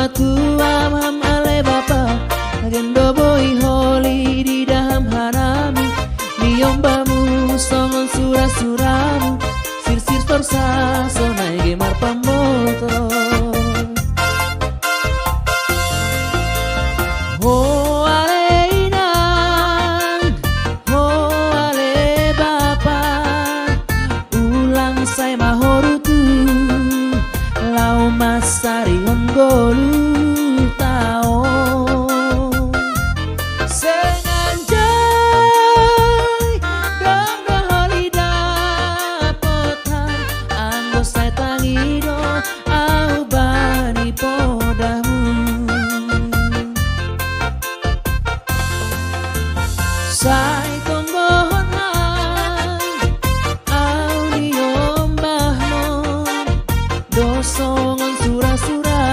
matua mam ale bapa agendo boy holi di daham hanami niombamu songon sura-suramu sir-sir torsa sonai gemar pamoto ho ale inang ho ale bapa ulang sai mahorutu lau masari honggolu tao senganjai dong holida potan anggo sai tangido au bani podamu sai tonggohon au niombahno dosongon sura-sura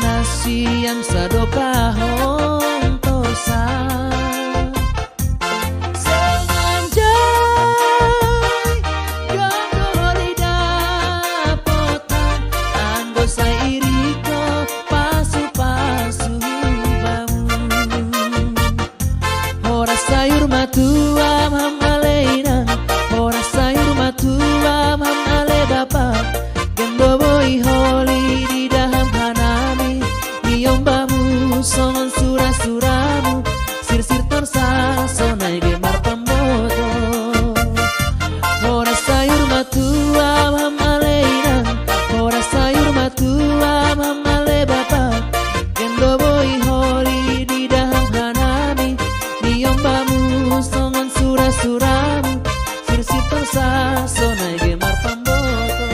nasiam sadokahon tosa senganjai jondo holida potan anggo sai iriko pasu-pasu bangun ora sayur matua mam aleina ora sayur matua mam ale bapa gendo boy holi di daham hanami niombamu songon sura-suramu sir-sir torsa sonai gemar pamboto ora sayur matua mam aleina ora sayur matua mam ale bapa gendo boy holi di daham hanami niombamu songon sura-suramu sir-sir torsa sonai gemar pamboto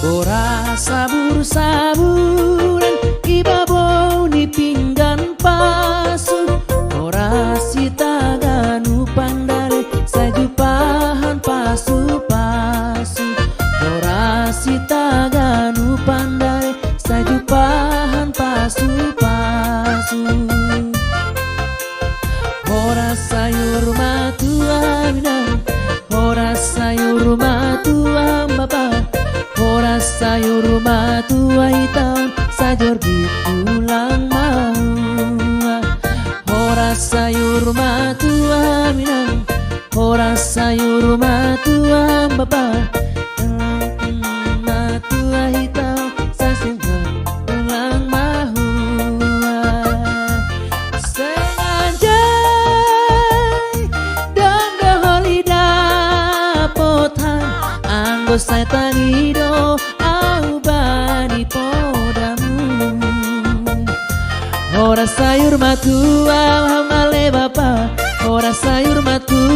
ora sabur-saburan ibabau ni pinggan pasu ora sitaganu pandare sajupahan pasu-pasu ora sitaganu pandare sajupahan pasu-pasu ora sayur matua minang ora sayur matua bapa ora sayur matua hitam sajor pulang mau ora sayur matua minang ora sayur matua bapa matua hitam sajor pulang mau senganjai dong holida potan anggo sai tangido au bani podamu ora sayur matua ham ale bapa ora sayur matua